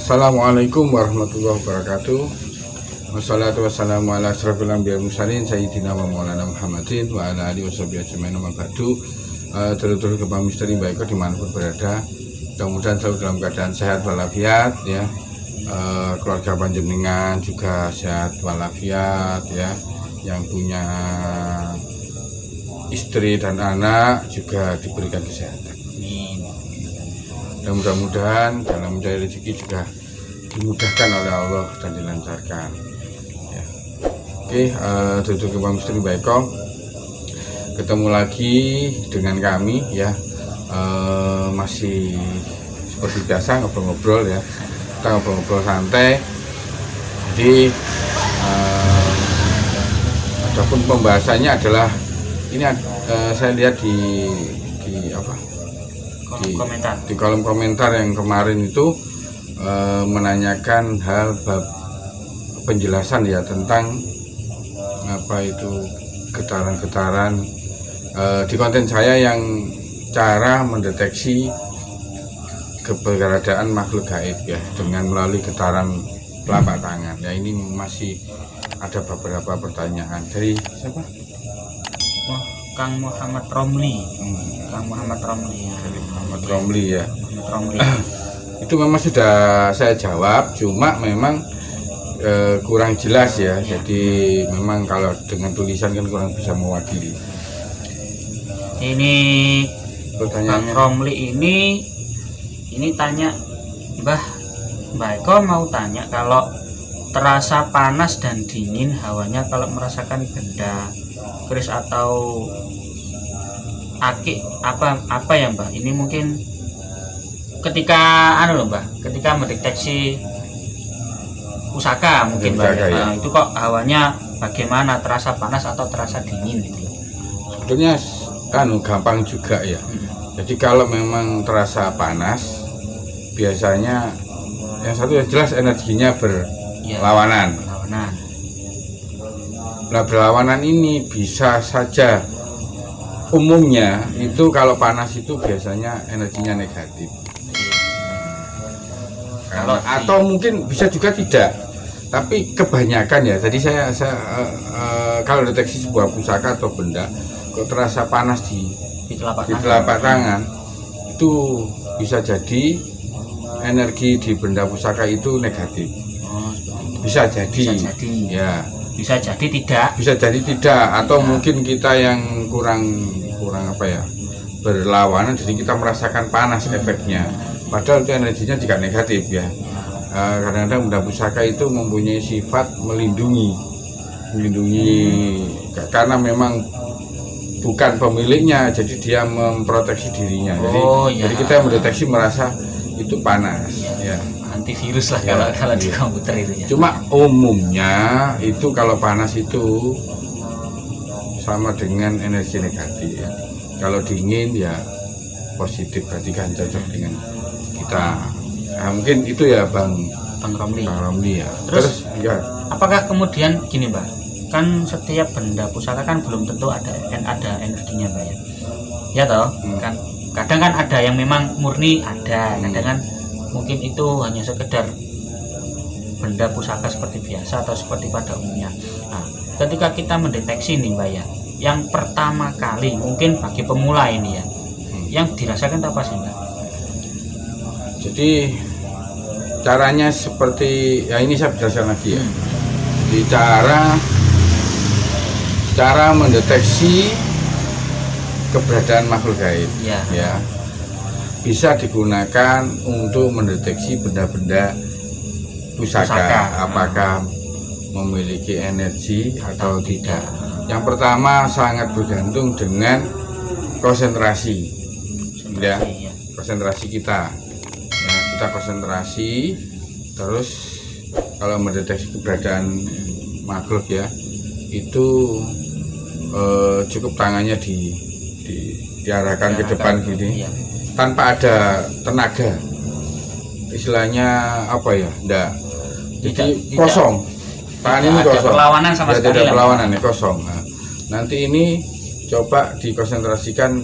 Assalamualaikum warahmatullahi wabarakatuh. Wassalatu wassalamu ala asrofil anbiya'i wal mursalin sayyidina wa maulana Muhammadin wa ala alihi washabihi ajmain amma ba'du. Terus Gempa Misteri Mbak Iko dimanapun berada, mudah-mudahan selalu dalam keadaan sehat walafiat ya. Keluarga panjenengan juga sehat walafiat ya. Yang punya istri dan anak juga diberikan kesehatan. Dan mudah-mudahan dalam mencari rezeki juga dimudahkan oleh Allah dan dilancarkan ya. Oke, Duduk Gempa Misteri Mbak Iko ketemu lagi dengan kami ya. Masih seperti biasa ngobrol-ngobrol ya, kita ngobrol-ngobrol santai. Jadi adapun pembahasannya adalah ini saya lihat di kolom komentar yang kemarin itu menanyakan hal bab penjelasan ya tentang apa itu getaran-getaran di konten saya yang cara mendeteksi keberadaan makhluk gaib ya dengan melalui getaran telapak tangan ya. Ini masih ada beberapa pertanyaan dari siapa? Kang Muhammad Romli. Kang Muhammad Romli ya. Muhammad Romli ya. Muhammad Romli. Itu memang sudah saya jawab, cuma memang kurang jelas ya. Jadi memang kalau dengan tulisan kan kurang bisa mewakili. Ini Kang Romli ini tanya, Mbak Eko mau tanya, kalau terasa panas dan dingin hawanya, kalau merasakan benda keris atau akik apa ya Mbak? Ini mungkin ketika ketika mendeteksi pusaka mungkin Mbak ya. Nah, itu kok hawanya bagaimana, terasa panas atau terasa dingin gitu? Sebetulnya gampang juga ya. Jadi kalau memang terasa panas, biasanya yang satu ya jelas energinya berlawanan. Nah, berlawanan ini bisa saja umumnya itu kalau panas itu biasanya energinya negatif. Atau mungkin bisa juga tidak. Tapi kebanyakan ya. Tadi saya kalau deteksi sebuah pusaka atau benda kok terasa panas di telapak tangan, itu bisa jadi energi di benda pusaka itu negatif. Bisa jadi. Ya. Bisa jadi tidak atau mungkin kita yang kurang apa ya, berlawanan, jadi kita merasakan panas efeknya, padahal itu energinya juga negatif ya. Kadang-kadang benda pusaka itu mempunyai sifat melindungi karena memang bukan pemiliknya, jadi dia memproteksi dirinya. Jadi kita yang mendeteksi merasa itu panas ya. Antivirus lah ya, kalau di komputer itu ya. Cuma umumnya itu kalau panas itu sama dengan energi negatif ya. Kalau dingin ya positif, berarti kan cocok dengan kita. Nah, mungkin itu ya Bang Romli ya. Terus ya. Apakah kemudian gini Mbak, kan setiap benda pusaka kan belum tentu ada energinya Mbak ya. Ya toh, kan kadang kan ada yang memang murni ada, kadang kan mungkin itu hanya sekedar benda pusaka seperti biasa atau seperti pada umumnya. Nah, ketika kita mendeteksi nih Mbak ya, yang pertama kali mungkin bagi pemula ini ya, yang dirasakan apa sih Mbak? Jadi caranya seperti ya, ini saya jelaskan lagi ya. Di cara mendeteksi keberadaan makhluk gaib ya. Bisa digunakan untuk mendeteksi benda-benda pusaka apakah memiliki energi atau tidak. Yang pertama sangat bergantung dengan konsentrasi ya, konsentrasi kita ya, kita konsentrasi terus kalau mendeteksi keberadaan makhluk ya, itu cukup tangannya diarahkan ke depan gini tanpa ada tenaga, istilahnya apa ya, enggak, jadi kosong, tangan ini kosong, perlawanan sama sekali, tidak ada perlawanan ya, kosong. Nah, nanti ini coba dikonsentrasikan,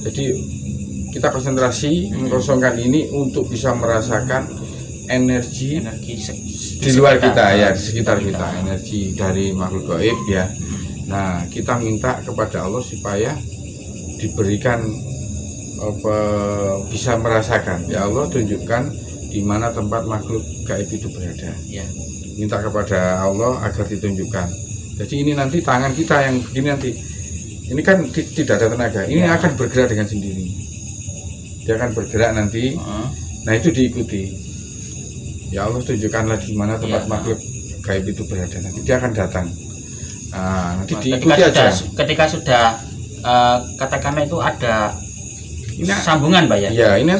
jadi kita konsentrasi mengkosongkan ini untuk bisa merasakan energi di luar kita ya, di sekitar kita, energi dari makhluk gaib ya. Nah, kita minta kepada Allah supaya diberikan bisa merasakan. Ya Allah, tunjukkan di mana tempat makhluk gaib itu berada. Ya. Minta kepada Allah agar ditunjukkan. Jadi ini nanti tangan kita yang begini nanti. Ini kan tidak ada tenaga. Ini akan bergerak dengan sendiri. Dia akan bergerak nanti. Nah, itu diikuti. Ya Allah, tunjukkanlah di mana tempat makhluk gaib itu berada. Nanti dia akan datang. Nah, nanti diikuti aja. Ketika sudah katakanlah itu ada sambungan, Pak ya. Ya, ini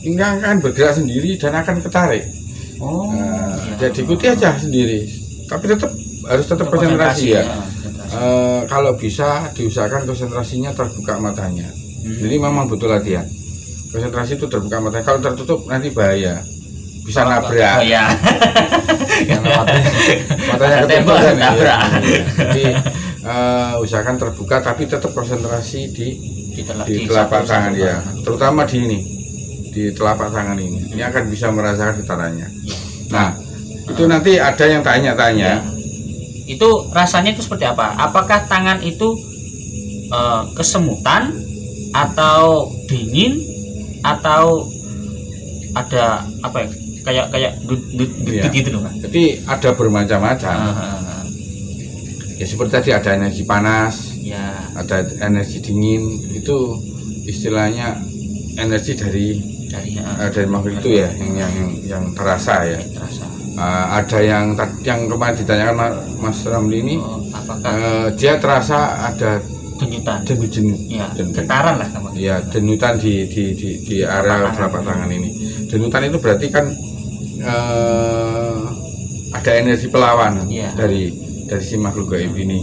ini akan bergerak sendiri dan akan ketarik. Jadi ikuti aja sendiri. Tapi harus tetap konsentrasi ya. Kalau bisa diusahakan konsentrasinya terbuka matanya. Jadi memang butuh latihan. Konsentrasi itu terbuka matanya. Kalau tertutup nanti bahaya. Bisa nabrak. Iya. Matanya ketutup kan. Nabrak. Jadi usahakan terbuka tapi tetap konsentrasi di telapak tangan ya. Terutama di ini. Di telapak tangan ini. Ini akan bisa merasakan getarannya. Nah, itu nanti ada yang tanya-tanya. Itu rasanya itu seperti apa? Apakah tangan itu kesemutan atau dingin atau ada apa ya? Kayak gitu loh, Pak. Jadi ada bermacam-macam. Ya seperti tadi ada energi panas, ada energi dingin. Itu istilahnya energi dari makhluk itu ya, yang terasa ya. Ada yang kemarin ditanyakan Mas Ramli ini, dia terasa ada denyut-denyut, getaran lah, ya, denyutan di area telapak tangan ini. Denyutan itu berarti kan ada energi perlawanan dari si makhluk gaib ini.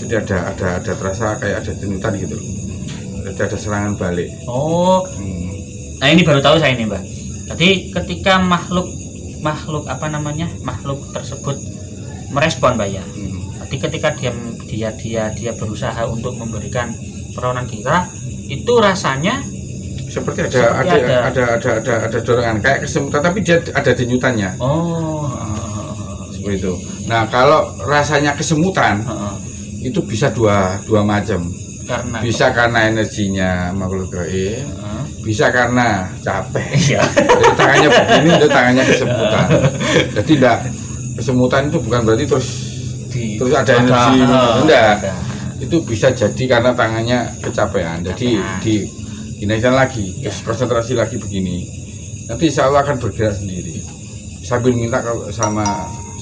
Jadi ada terasa kayak ada denyutan gitu. Jadi ada serangan balik. Nah ini baru tahu saya ini, Mbak. Jadi ketika makhluk tersebut merespon, Mbak ya. Jadi ketika dia berusaha untuk memberikan perlawanan kita, itu rasanya seperti ada dorongan kayak kesemutan, tapi dia ada denyutannya. Seperti itu. Nah, kalau rasanya kesemutan itu bisa dua macam. Bisa karena energinya makhluk gaib, bisa karena capek. Jadi tangannya begini, itu tangannya kesemutan. Jadi kesemutan itu bukan berarti terus ada energi, enggak. Itu bisa jadi karena tangannya kecapean. Jadi dinaikkan lagi, konsentrasi lagi begini. Nanti insya Allah akan bergerak sendiri. Sambil minta sama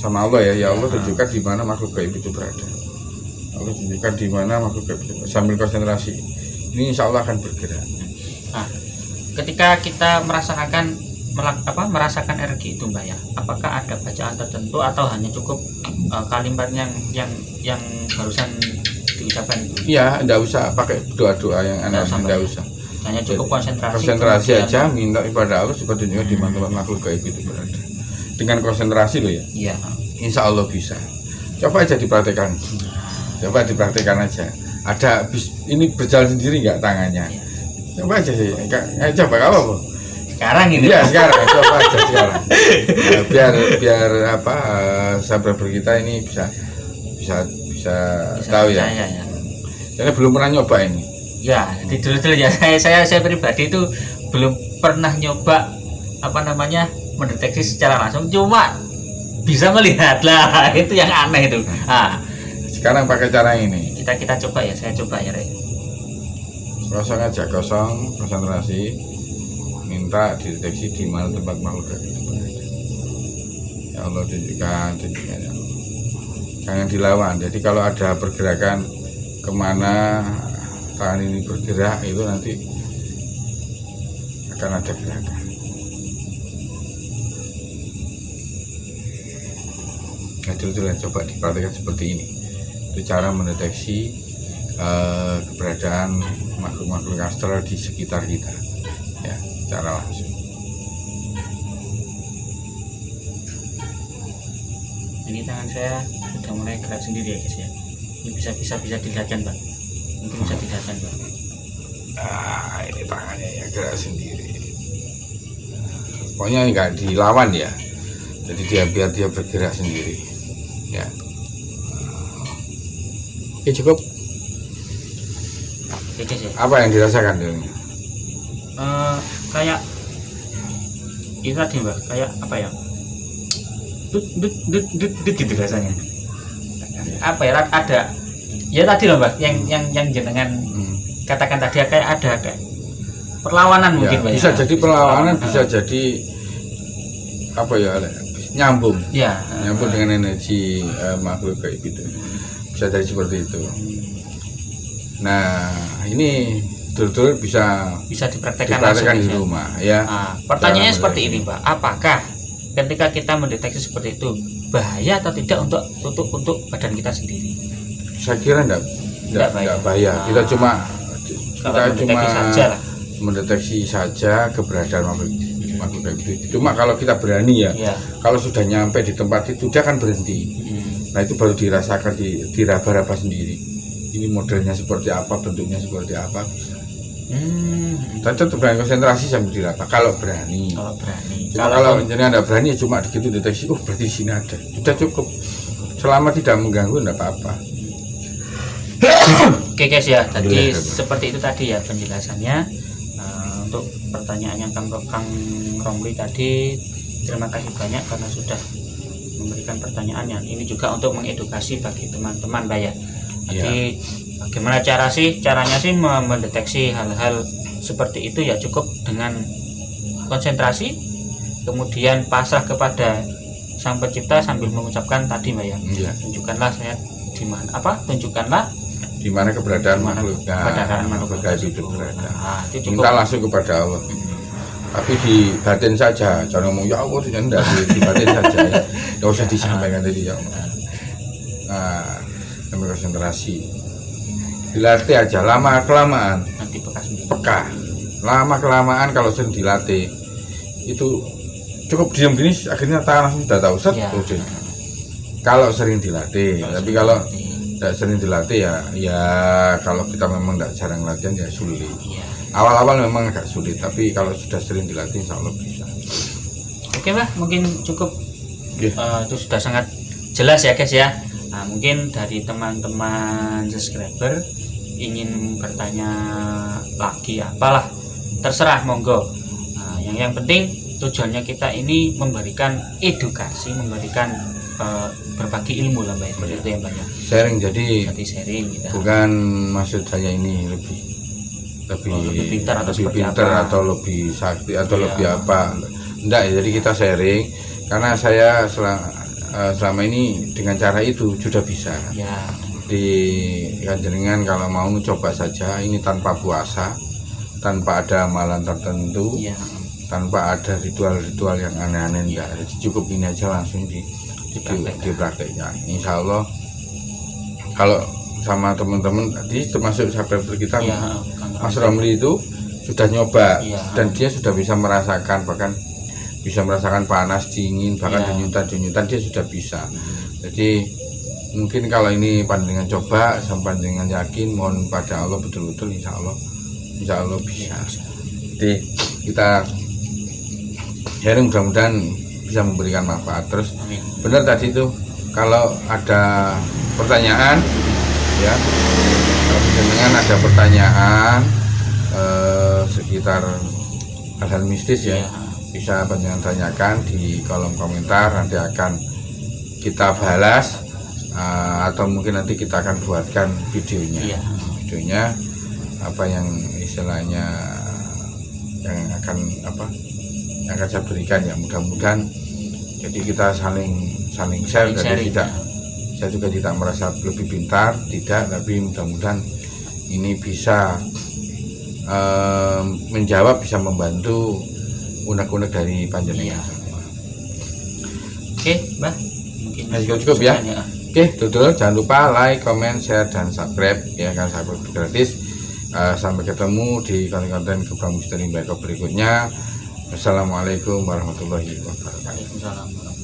Allah ya Allah, tunjukkan di mana makhluk gaib itu berada. Allah tunjukkan di mana makhluk gaib itu berada. Sambil konsentrasi. Ini insya Allah akan bergerak. Nah, ketika kita merasakan energi itu, Mbak ya, apakah ada bacaan tertentu atau hanya cukup kalimat yang barusan diucapkan itu? Iya, enggak usah pakai doa-doa yang aneh, enggak usah. Hanya cukup konsentrasi aja, minta kepada Allah supaya tunjukkan di mana makhluk gaib itu berada. Dengan konsentrasi loh ya. Iya. Insya Allah bisa. Coba aja diperhatikan. Coba diperhatikan aja. Ini berjalan sendiri nggak tangannya? Coba aja sih. Coba apa? Sekarang ini. Iya, sekarang. Coba aja sekarang. Nah, biar subscriber kita ini bisa tahu ya. Karena belum pernah nyoba ini. Ya, jadi dulu ya saya pribadi itu belum pernah nyoba mendeteksi secara langsung, cuma bisa melihat lah. Itu yang aneh itu. Sekarang pakai cara ini. Kita coba ya, saya coba ya, Rek. Kosong aja, konsentrasi, minta dideteksi di mana tempat makhluk itu berada. Ya Allah, tunjukkan ya Allah. Jangan dilawan. Jadi kalau ada pergerakan kemana tangan ini bergerak, itu nanti akan ada gerakan. Nah, dulu coba diperhatikan seperti ini. Itu cara mendeteksi keberadaan makhluk-makhluk astral di sekitar kita, ya, secara langsung. Ini tangan saya sudah mulai gerak sendiri ya, guys ya. Ini bisa dilihatkan, Pak. Mungkin bisa dilihatkan, Pak. Ini tangannya ya gerak sendiri. pokoknya nggak dilawan ya. Jadi biar dia bergerak sendiri ya. Oke, cukup. Oke sih. Apa yang dirasakan ini? Kayak itu tadi Mbak, kayak apa ya? Dut gitu rasanya. Apa ya, ada ya tadi loh Mbak, yang jenengan katakan tadi kayak ada perlawanan mungkin Ya, Mbak. bisa jadi perlawanan, bisa jadi apa ya, nyambung Ya, nyambung dengan energi makhluk kayak gitu, bisa jadi seperti itu. Nah, ini betul-betul bisa dipraktekkan di langsung rumah ya. Pertanyaannya Dalam seperti ini Pak, apakah ketika kita mendeteksi seperti itu bahaya atau tidak untuk badan kita sendiri? Saya kira enggak bahaya. Kita cuma saja lah. mendeteksi saja keberadaan makhluk kayak gitu. Cuma kalau kita berani ya, kalau sudah nyampe di tempat itu dia akan berhenti. Nah, itu baru dirasakan, diraba-raba sendiri. Ini modelnya seperti apa, bentuknya seperti apa. Dan tetap berani konsentrasi sambil diraba kalau berani. Kalau jangan ada berani ya cuma begitu deteksi, berarti di sini ada. Sudah cukup. Selama tidak mengganggu enggak apa-apa. Oke guys ya, tadi seperti itu tadi ya penjelasannya. Untuk pertanyaan yang Kang Romli tadi, terima kasih banyak karena sudah memberikan pertanyaannya. Ini juga untuk mengedukasi bagi teman-teman Mbak ya. Jadi bagaimana caranya sih mendeteksi hal-hal seperti itu ya, cukup dengan konsentrasi, kemudian pasrah kepada Sang Pencipta sambil mengucapkan tadi Mbak ya. Tunjukkanlah saya di mana, tunjukkanlah di mana keberadaan makhluk itu berada. Minta langsung kepada Allah. Tapi di batin saja, jangan ngomong ya Allah, tidak, di batin saja ya. Tidak usah disampaikan tadi ya Allah. Nah, sambil konsentrasi, dilatih aja, lama kelamaan nanti peka. Lama kelamaan kalau sering dilatih itu cukup diam gini akhirnya langsung sudah tahu kalau sering dilatih. Tapi kalau tidak sering dilatih ya kalau kita memang tidak jarang latihan ya sulit. Awal-awal memang agak sulit, tapi kalau sudah sering dilatih insya Allah bisa. Oke Mbak, mungkin cukup. Itu sudah sangat jelas ya guys ya. Nah, mungkin dari teman-teman subscriber ingin bertanya lagi apalah, terserah monggo. Nah, yang penting tujuannya kita ini memberikan edukasi, memberikan berbagi ilmu lah Mbak, seperti itu ya Mbak ya. Sharing, jadi sharing gitu. Bukan maksud saya ini lebih pintar atau lebih sakti atau lebih apa. Enggak ya, jadi kita sharing karena saya selama ini dengan cara itu sudah bisa. Di jenengan kalau mau coba saja, ini tanpa puasa, tanpa ada amalan tertentu, tanpa ada ritual-ritual yang aneh-aneh, enggak. Jadi cukup ini aja langsung dipraktekkan. Insya Allah kalau sama teman-teman tadi termasuk sahabat kita Mas Romli itu sudah nyoba dan dia sudah bisa merasakan, bahkan bisa merasakan panas, dingin, bahkan denyutan dia sudah bisa. Jadi mungkin kalau ini pandangan coba sampai dengan yakin, mohon pada Allah betul-betul insya Allah bisa. Jadi kita sharing, mudah-mudahan bisa memberikan manfaat. Terus benar tadi itu kalau ada pertanyaan ya, dengan ada pertanyaan sekitar hal-hal mistis ya, bisa panjenengan tanyakan di kolom komentar, nanti akan kita balas atau mungkin nanti kita akan buatkan videonya apa yang istilahnya yang akan saya berikan ya, mudah-mudahan jadi kita saling share. Jadi saya juga tidak merasa lebih pintar, tapi mudah-mudahan ini bisa menjawab, bisa membantu unek-unek dari panjenengan. Oke Mbak, mungkin cukup ya. Oke, tutur jangan lupa like, comment, share, dan subscribe ya, kan subscribe gratis. Sampai ketemu di konten-konten Gebang Misteri Mbak berikutnya. Assalamualaikum warahmatullahi wabarakatuh.